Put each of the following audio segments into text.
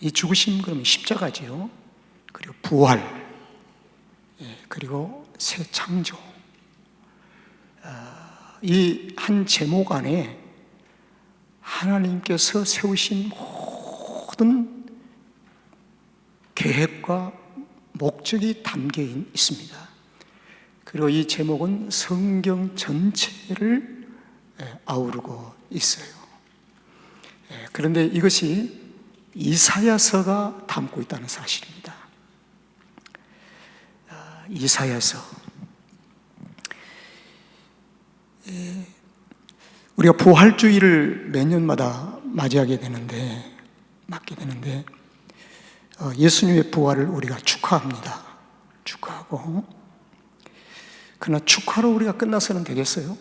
이 죽으심 그러면 십자가지요. 그리고 부활, 그리고 새 창조. 이 한 제목 안에 하나님께서 세우신 모든 계획과 목적이 담겨 있습니다. 그리고 이 제목은 성경 전체를 아우르고 있어요. 그런데 이것이 이사야서가 담고 있다는 사실입니다. 이사야서. 우리가 부활주의를 매년마다 맞게 되는데 예수님의 부활을 우리가 축하합니다. 축하하고, 그러나 축하로 우리가 끝나서는 되겠어요?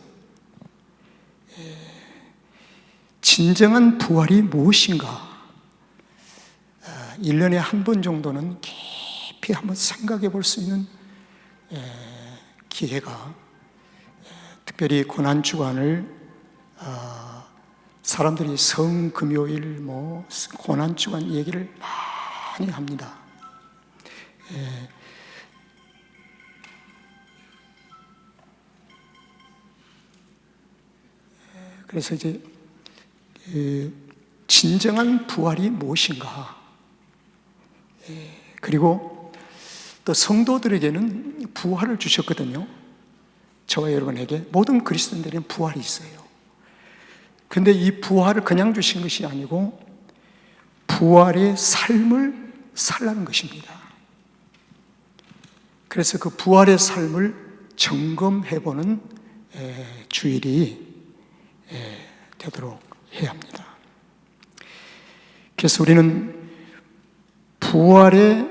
진정한 부활이 무엇인가? 1년에 한 번 정도는 깊이 한번 생각해 볼 수 있는 기회가, 특별히 고난주간을 사람들이 성금요일 고난주간 얘기를 많이 합니다. 그래서 이제 진정한 부활이 무엇인가? 그리고 또 성도들에게는 부활을 주셨거든요. 저와 여러분에게 모든 그리스도인들에게는 부활이 있어요. 근데 이 부활을 그냥 주신 것이 아니고 부활의 삶을 살라는 것입니다. 그래서 그 부활의 삶을 점검해보는 주일이 되도록 해야 합니다. 그래서 우리는 부활의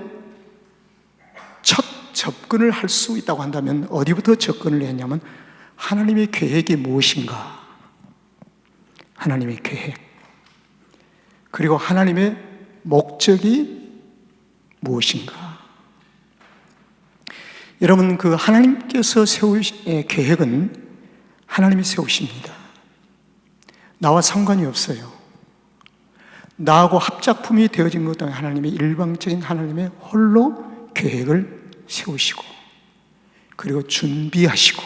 첫 접근을 할 수 있다고 한다면 어디부터 접근을 했냐면 하나님의 계획이 무엇인가? 하나님의 계획, 그리고 하나님의 목적이 무엇인가? 여러분, 그 하나님께서 세우신 계획은 하나님이 세우십니다. 나와 상관이 없어요. 나하고 합작품이 되어진 것 때문에 하나님의 일방적인 하나님의 홀로 계획을 세우시고, 그리고 준비하시고,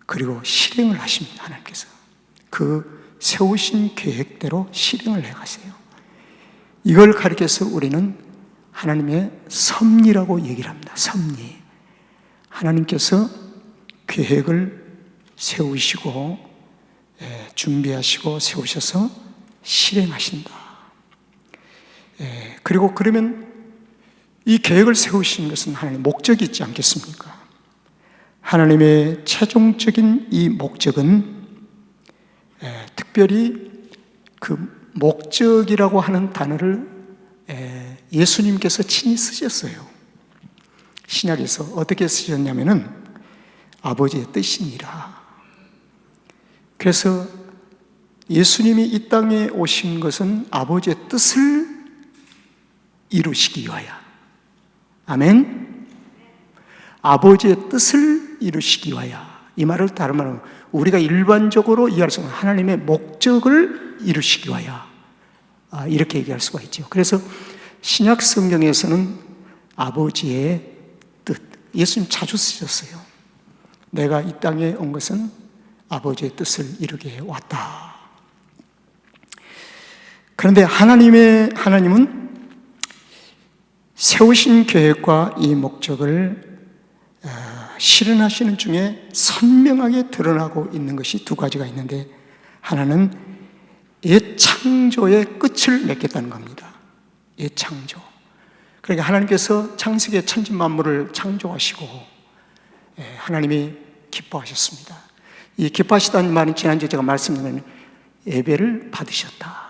그리고 실행을 하십니다. 하나님께서 그 세우신 계획대로 실행을 해가세요. 이걸 가리켜서 우리는 하나님의 섭리라고 얘기를 합니다. 섭리. 하나님께서 계획을 세우시고 준비하시고 세우셔서 실행하신다. 그리고 그러면 이 계획을 세우신 것은 하나님의 목적이 있지 않겠습니까? 하나님의 최종적인 이 목적은 특별히 그 목적이라고 하는 단어를 예수님께서 친히 쓰셨어요. 신약에서 어떻게 쓰셨냐면은 아버지의 뜻이니라. 그래서 예수님이 이 땅에 오신 것은 아버지의 뜻을 이루시기 위하여. 아멘. 아버지의 뜻을 이루시기 위하여. 이 말을 다른 말로 우리가 일반적으로 이해할 수 있는 하나님의 목적을 이루시기 위하여, 이렇게 얘기할 수가 있죠. 그래서 신약 성경에서는 아버지의 뜻, 예수님 자주 쓰셨어요. 내가 이 땅에 온 것은 아버지의 뜻을 이루게 왔다. 그런데 하나님은 세우신 계획과 이 목적을 실현하시는 중에 선명하게 드러나고 있는 것이 두 가지가 있는데, 하나는 옛 창조의 끝을 맺겠다는 겁니다. 옛 창조. 그러니까 하나님께서 창세기의 천지 만물을 창조하시고 하나님이 기뻐하셨습니다. 이 기뻐하시다는 말은 지난주에 제가 말씀드린 예배를 받으셨다.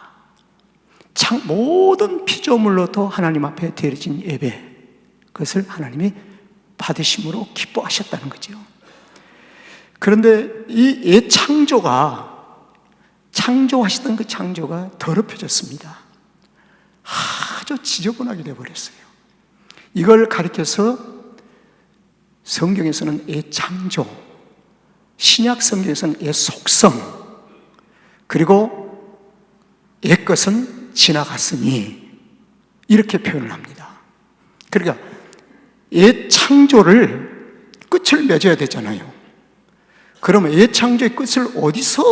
모든 피조물로부터 하나님 앞에 드려진 예배, 그것을 하나님이 받으심으로 기뻐하셨다는 거죠. 그런데 이 옛 창조하시던 그 창조가 더럽혀졌습니다. 아주 지저분하게 되어버렸어요. 이걸 가리켜서 성경에서는 옛 창조, 신약 성경에서는 옛 속성, 그리고 옛 것은 지나갔으니 이렇게 표현을 합니다. 그러니까 옛 창조를 끝을 맺어야 되잖아요. 그러면 옛 창조의 끝을 어디서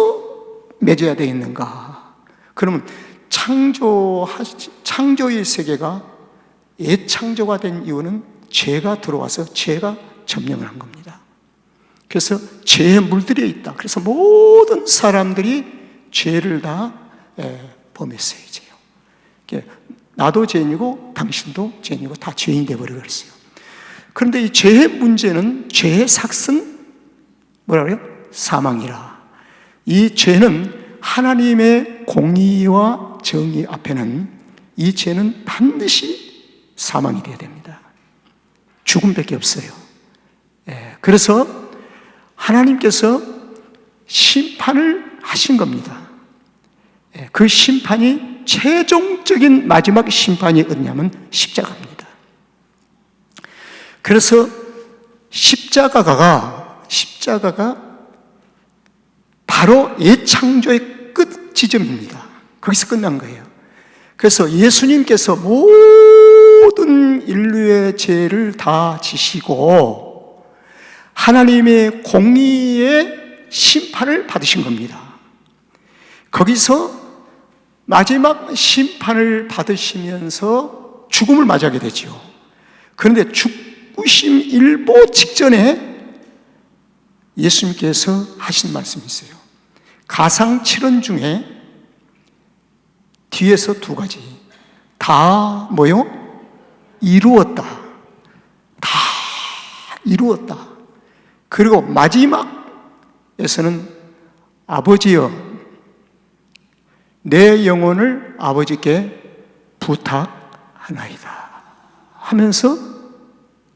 맺어야 되겠는가? 그러면 창조의 세계가 옛 창조가 된 이유는 죄가 들어와서 죄가 점령을 한 겁니다. 그래서 죄에 물들여 있다. 그래서 모든 사람들이 죄를 다 범했어요. 이제요. 나도 죄인이고 당신도 죄인이고 다 죄인이 되어버리고 그랬어요. 그런데 이 죄의 문제는, 죄의 삭은 뭐라 그래요? 사망이라. 이 죄는 하나님의 공의와 정의 앞에는, 이 죄는 반드시 사망이 되어야 됩니다. 죽음밖에 없어요. 그래서 하나님께서 심판을 하신 겁니다. 그 심판이, 최종적인 마지막 심판이 어디냐면 십자가입니다. 그래서 십자가가 바로 옛 창조의 끝 지점입니다. 거기서 끝난 거예요. 그래서 예수님께서 모든 인류의 죄를 다 지시고 하나님의 공의의 심판을 받으신 겁니다. 거기서 마지막 심판을 받으시면서 죽음을 맞이하게 되죠. 그런데 죽으심 일보 직전에 예수님께서 하신 말씀이 있어요. 가상 7언 중에 뒤에서 두 가지, 다 뭐요? 이루었다. 다 이루었다. 그리고 마지막에서는 아버지여, 내 영혼을 아버지께 부탁하나이다 하면서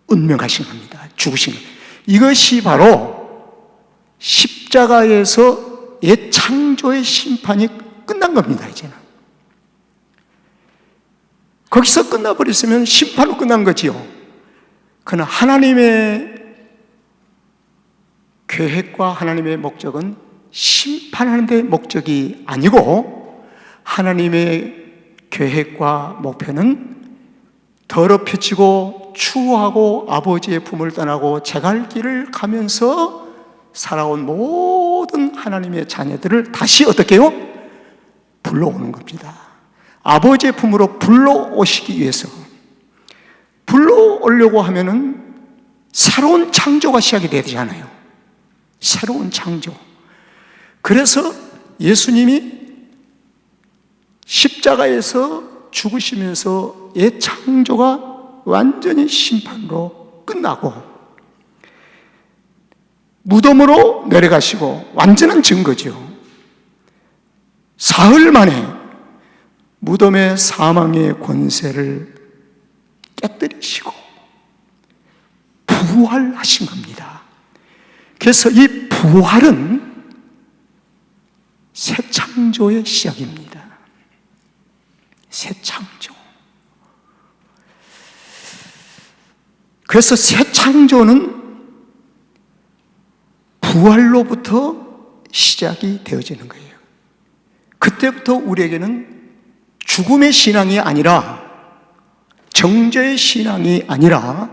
운명하신 겁니다. 죽으신 겁니다. 이것이 바로 십자가에서 옛 창조의 심판이 끝난 겁니다. 이제는 거기서 끝나버렸으면 심판으로 끝난 거지요. 그러나 하나님의 계획과 하나님의 목적은 심판하는 데 목적이 아니고, 하나님의 계획과 목표는 더럽혀지고 추하고 아버지의 품을 떠나고 제갈 길을 가면서 살아온 모든 하나님의 자녀들을 다시 어떻게 해요? 불러오는 겁니다. 아버지의 품으로 불러오시기 위해서. 불러오려고 하면은 새로운 창조가 시작이 돼야 되잖아요. 새로운 창조. 그래서 예수님이 십자가에서 죽으시면서 옛 창조가 완전히 심판으로 끝나고 무덤으로 내려가시고, 완전한 증거죠. 사흘 만에 무덤의 사망의 권세를 깨뜨리시고 부활하신 겁니다. 그래서 이 부활은 새 창조의 시작입니다. 새 창조. 그래서 새 창조는 부활로부터 시작이 되어지는 거예요. 그때부터 우리에게는 죽음의 신앙이 아니라, 정죄의 신앙이 아니라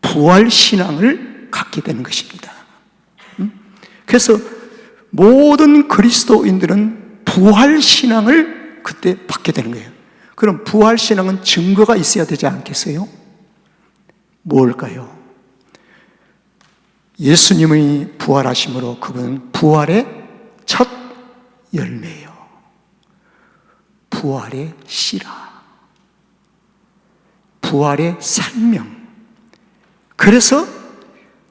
부활 신앙을 갖게 되는 것입니다. 그래서 모든 그리스도인들은 부활 신앙을 그때 받게 되는 거예요. 그럼 부활 신앙은 증거가 있어야 되지 않겠어요? 뭘까요? 예수님의 부활하심으로 그분은 부활의 첫 열매예요. 부활의 씨라. 부활의 생명. 그래서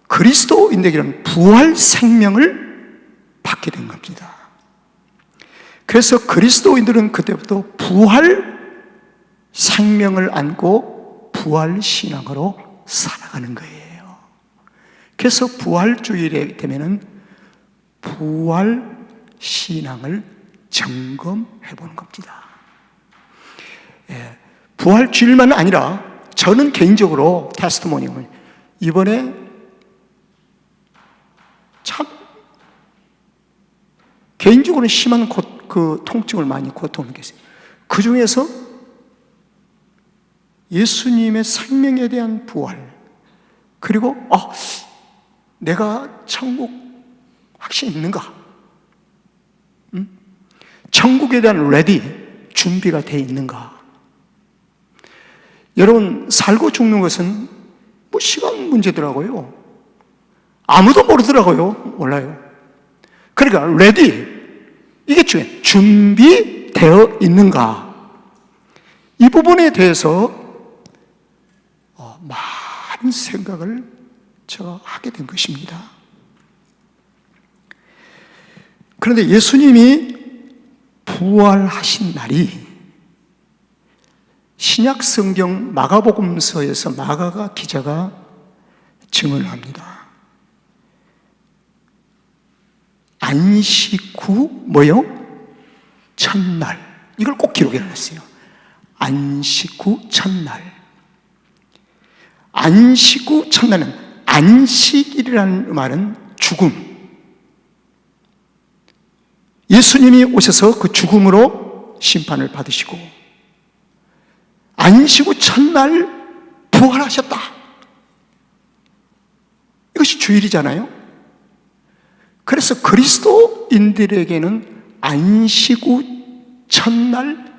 그리스도인들에게는 부활 생명을 받게 된 겁니다. 그래서 그리스도인들은 그때부터 부활 생명을 안고 부활 신앙으로 살아가는 거예요. 그래서 부활주일에 되면은 부활 신앙을 점검해 보는 겁니다. 부활주일만 아니라 저는 개인적으로 테스트모니를 이번에 참 개인적으로 심한 통증을 많이 고통을 느꼈어요. 그 중에서 예수님의 생명에 대한 부활, 그리고 내가 천국 확신이 있는가? 천국에 대한 레디, 준비가 되어 있는가? 여러분, 살고 죽는 것은 시간 문제더라고요. 아무도 모르더라고요. 몰라요. 그러니까 레디, 이게 중요해요. 준비되어 있는가? 이 부분에 대해서 많은 생각을 제가 하게 된 것입니다. 그런데 예수님이 부활하신 날이 신약 성경 마가복음서에서 마가가 기자가 증언을 합니다. 안식 후 첫날. 이걸 꼭 기록해 놨어요. 안식 후 첫날. 안식 후 첫날은, 안식일이라는 말은 죽음. 예수님이 오셔서 그 죽음으로 심판을 받으시고 안식 후 첫날 부활하셨다. 이것이 주일이잖아요. 그래서 그리스도인들에게는 안식 후 첫날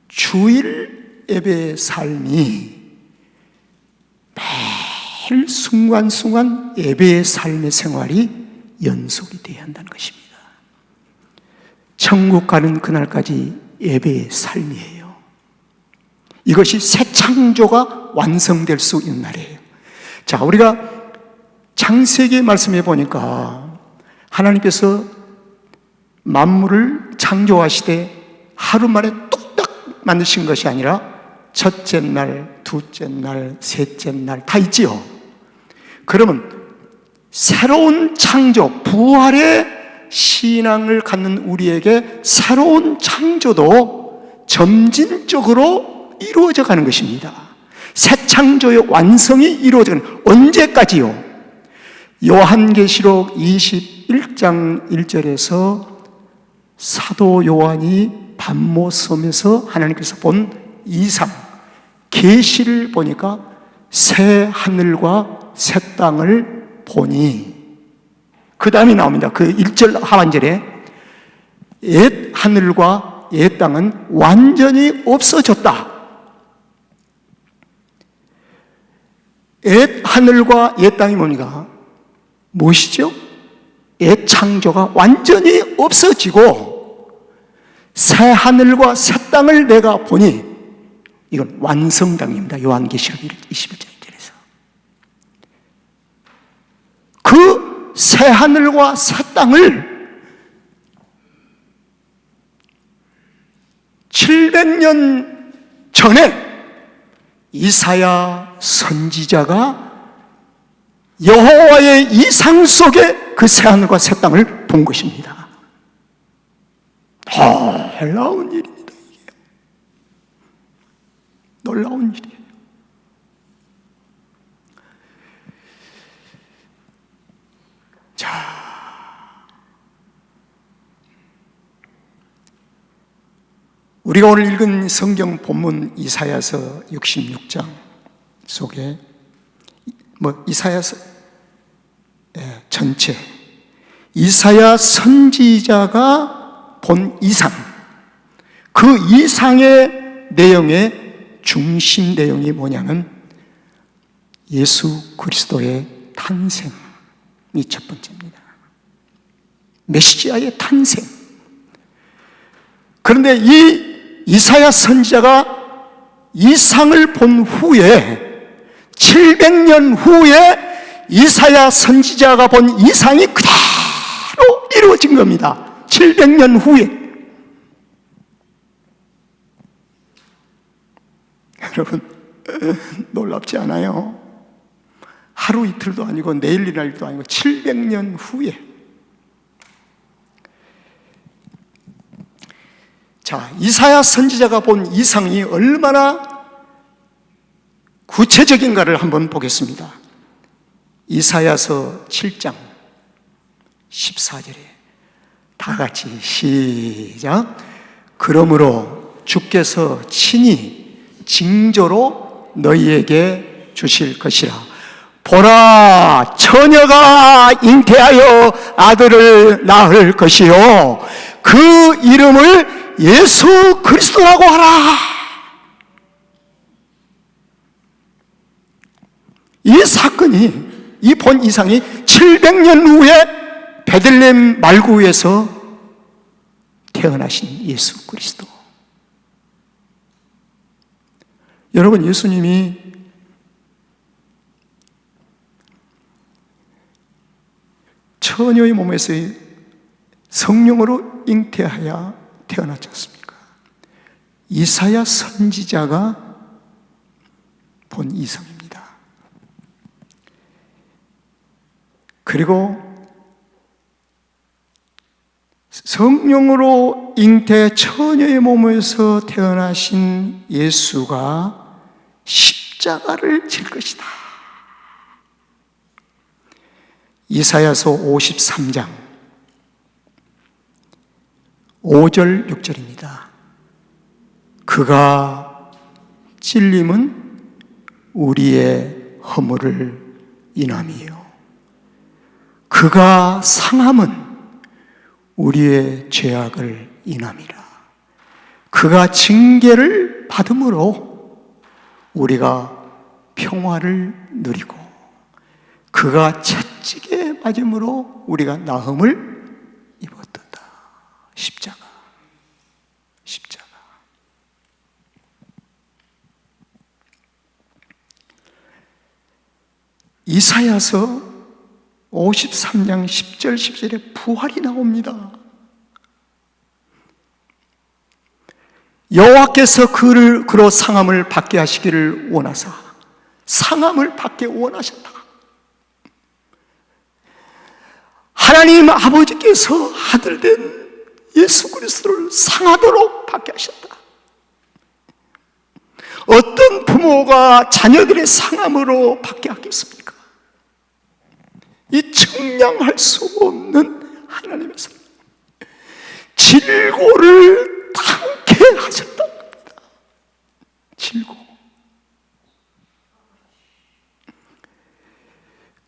주일 예배의 삶이 매일 순간순간 예배의 삶의 생활이 연속이 되어야 한다는 것입니다. 천국 가는 그날까지 예배의 삶이에요. 이것이 새 창조가 완성될 수 있는 날이에요. 자, 우리가 창세기 말씀해 보니까 하나님께서 만물을 창조하시되 하루 만에 뚝딱 만드신 것이 아니라 첫째 날, 둘째 날, 셋째 날 다 있지요. 그러면 새로운 창조, 부활의 신앙을 갖는 우리에게 새로운 창조도 점진적으로 이루어져 가는 것입니다. 새 창조의 완성이 이루어지는, 언제까지요? 요한계시록 21장 1절에서 사도 요한이 반모섬에서 하나님께서 본 이상, 계시를 보니까 새 하늘과 새 땅을 보니, 그 다음이 나옵니다. 그 1절 하반절에 옛 하늘과 옛 땅은 완전히 없어졌다. 옛 하늘과 옛 땅이 뭡니까? 무엇이죠? 옛 창조가 완전히 없어지고 새 하늘과 새 땅을 내가 보니, 이건 완성당입니다. 요한계시록 21장 1절에서. 그 새 하늘과 새 땅을 700년 전에 이사야 선지자가 여호와의 이상 속에 그 새 하늘과 새 땅을 본 것입니다. 놀라운 일입니다. 이게 놀라운 일이에요. 자, 우리가 오늘 읽은 성경 본문 이사야서 66장 속에 이사야서 전체, 이사야 선지자가 본 이상, 그 이상의 내용의 중심 내용이 뭐냐면 예수 그리스도의 탄생이 첫 번째입니다. 메시아의 탄생. 그런데 이 이사야 선지자가 이상을 본 후에 700년 후에 이사야 선지자가 본 이상이 그대로 이루어진 겁니다. 700년 후에. 여러분, 놀랍지 않아요? 하루 이틀도 아니고 내일 이날도 아니고 700년 후에. 자, 이사야 선지자가 본 이상이 얼마나 구체적인가를 한번 보겠습니다. 이사야서 7장 14절에 다 같이 시작. 그러므로 주께서 친히 징조로 너희에게 주실 것이라. 보라, 처녀가 잉태하여 아들을 낳을 것이요 그 이름을 예수 그리스도라고 하라. 이 사건이, 이 본 이상이 700년 후에 베들레헴 말구에서 태어나신 예수 그리스도. 여러분, 예수님이 처녀의 몸에서 성령으로 잉태하여 태어났지 않습니까? 이사야 선지자가 본 이성입니다. 그리고 성령으로 잉태 처녀의 몸에서 태어나신 예수가 십자가를 질 것이다. 이사야서 53장 5절 6절입니다. 그가 찔림은 우리의 허물을 인함이요 그가 상함은 우리의 죄악을 인함이라. 그가 징계를 받음으로 우리가 평화를 누리고 그가 채찍에 맞음으로 우리가 나음을 입었도다. 십자가. 이사야서 53장 10절 10절에 부활이 나옵니다. 여호와께서 그로 상함을 받게 하시기를 원하사 상함을 받게 원하셨다. 하나님 아버지께서 아들 된 예수 그리스도를 상하도록 받게 하셨다. 어떤 부모가 자녀들의 상함으로 받게 하겠습니까? 이 측량할 수 없는 하나님의 사랑, 질고를 당케 하셨다는 겁니다. 질고.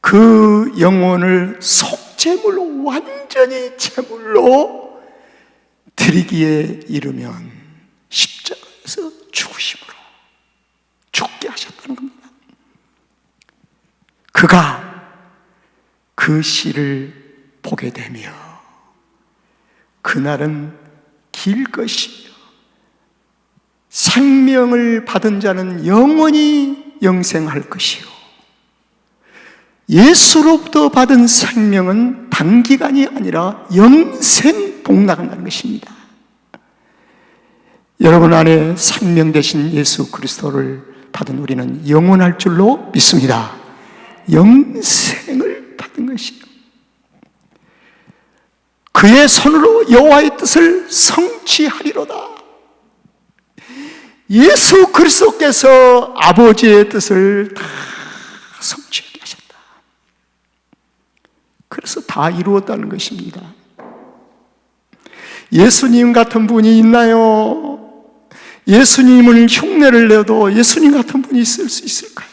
그 영혼을 속죄물로, 완전히 제물로 드리기에 이르면 십자가에서 죽으심으로 죽게 하셨다는 겁니다. 그가 그 시를 보게 되며 그날은 길 것이요 생명을 받은 자는 영원히 영생할 것이요 예수로부터 받은 생명은 단기간이 아니라 영생 복락한다는 것입니다. 여러분 안에 생명 되신 예수 그리스도를 받은 우리는 영원할 줄로 믿습니다. 영생을 받은 것이요 그의 손으로 여호와의 뜻을 성취하리로다. 예수 그리스도께서 아버지의 뜻을 다 성취하게 하셨다. 그래서 다 이루었다는 것입니다. 예수님 같은 분이 있나요? 예수님을 흉내를 내도 예수님 같은 분이 있을 수 있을까요?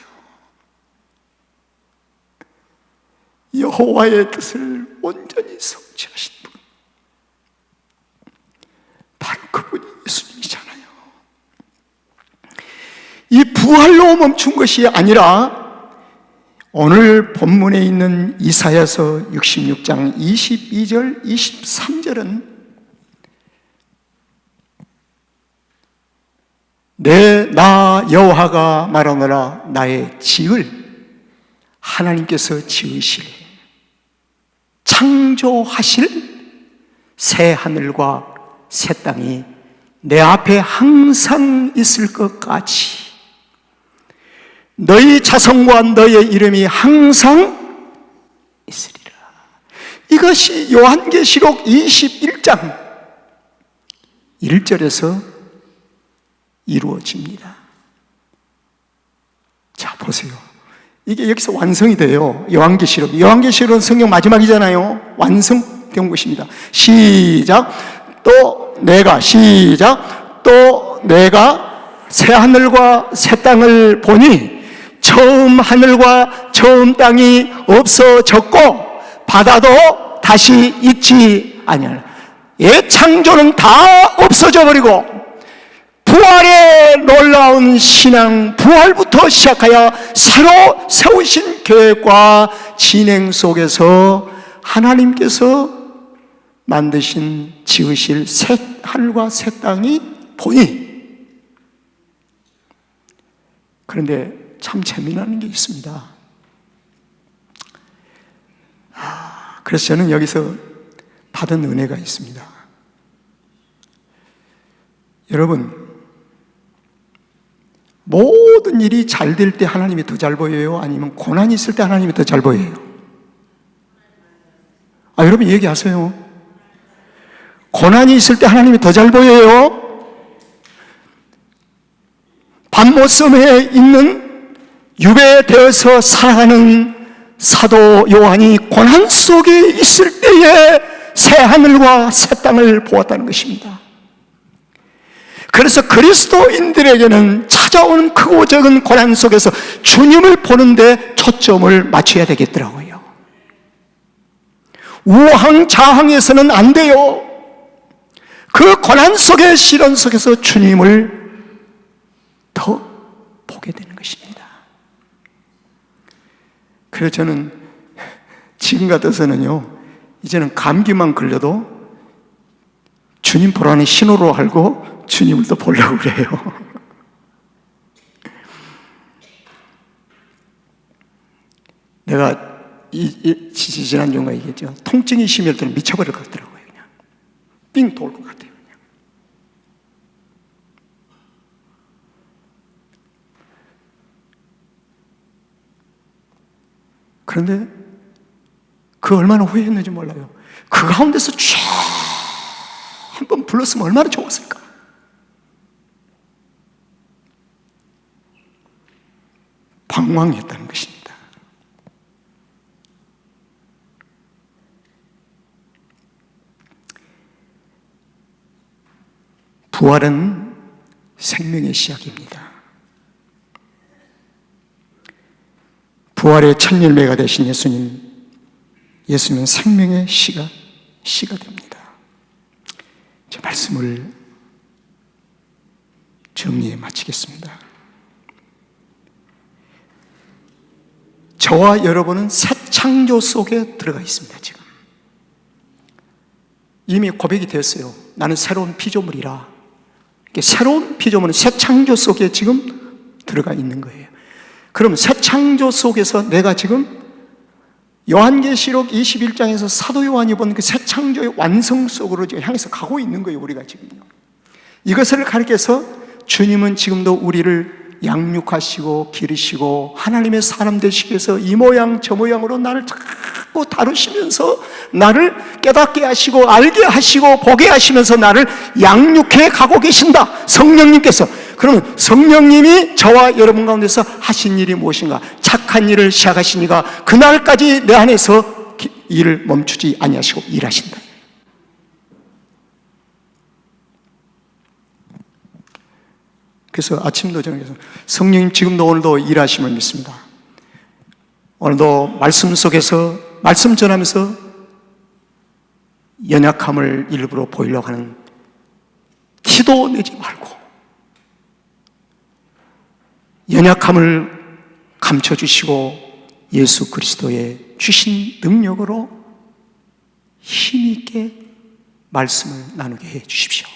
여호와의 뜻을 온전히 성취하신 분, 바로 그분이 예수님이잖아요. 이 부활로 멈춘 것이 아니라 오늘 본문에 있는 이사야서 66장 22절 23절은 나 여호와가 말하노라 나의 지을 하나님께서 지으실 창조하실 새 하늘과 새 땅이 내 앞에 항상 있을 것 같이 너희 자손과 너희의 이름이 항상 있으리라. 이것이 요한계시록 21장 1절에서 이루어집니다. 자, 보세요. 이게 여기서 완성이 돼요. 요한계시록은 성경 마지막이잖아요. 완성된 것입니다. 시작. 또 내가 새하늘과 새 땅을 보니 처음 하늘과 처음 땅이 없어졌고 바다도 다시 있지 아니하라. 옛 창조는 다 없어져 버리고 부활의 놀라운 신앙, 부활부터 시작하여 새로 세우신 계획과 진행 속에서 하나님께서 만드신 지으실 새 하늘과 새 땅이 보니, 그런데 참 재미나는 게 있습니다. 그래서 저는 여기서 받은 은혜가 있습니다. 여러분, 모든 일이 잘 될 때 하나님이 더 잘 보여요? 아니면 고난이 있을 때 하나님이 더 잘 보여요? 여러분 얘기하세요. 고난이 있을 때 하나님이 더 잘 보여요? 밤모섬에 있는 유배되어서 살아가는 사도 요한이 고난 속에 있을 때에 새 하늘과 새 땅을 보았다는 것입니다. 그래서 그리스도인들에게는 찾아오는 크고 적은 고난 속에서 주님을 보는데 초점을 맞춰야 되겠더라고요. 우왕좌왕해서는 안 돼요. 그 고난 속의 시련 속에서 주님을 더 보게 되는 것입니다. 그래서 저는 지금 같아서는요, 이제는 감기만 걸려도 주님 보라는 신호로 알고 주님을 더 보려고 그래요. 내가 지난주인가 얘기했죠. 통증이 심할 때는 미쳐버릴 것 같더라고요. 그냥 삥 돌 것 같아요. 그냥. 그런데 그 얼마나 후회했는지 몰라요. 그 가운데서 쫙 한번 불렀으면 얼마나 좋았을까. 방황했다는 것입니다. 부활은 생명의 시작입니다. 부활의 첫 열매가 되신 예수님은 생명의 씨가 됩니다. 제 말씀을 정리해 마치겠습니다. 저와 여러분은 새 창조 속에 들어가 있습니다. 지금 이미 고백이 되었어요. 나는 새로운 피조물이라. 새로운 피조물은 새 창조 속에 지금 들어가 있는 거예요. 그럼 새 창조 속에서 내가 지금 요한계시록 21장에서 사도 요한이 본 그 새 창조의 완성 속으로 지금 향해서 가고 있는 거예요. 우리가 지금요. 이것을 가리켜서 주님은 지금도 우리를 양육하시고 기르시고 하나님의 사람 되시기 위해서 이 모양 저 모양으로 나를 자꾸 다루시면서 나를 깨닫게 하시고 알게 하시고 보게 하시면서 나를 양육해 가고 계신다. 성령님께서. 그러면 성령님이 저와 여러분 가운데서 하신 일이 무엇인가? 착한 일을 시작하시니까 그날까지 내 안에서 일을 멈추지 아니하시고 일하신다. 그래서 아침도 저녁에서 성령님 지금도 오늘도 일하심을 믿습니다. 오늘도 말씀 속에서 말씀 전하면서 연약함을 일부러 보이려고 하는 티도 내지 말고 연약함을 감춰주시고 예수 그리스도의 주신 능력으로 힘있게 말씀을 나누게 해 주십시오.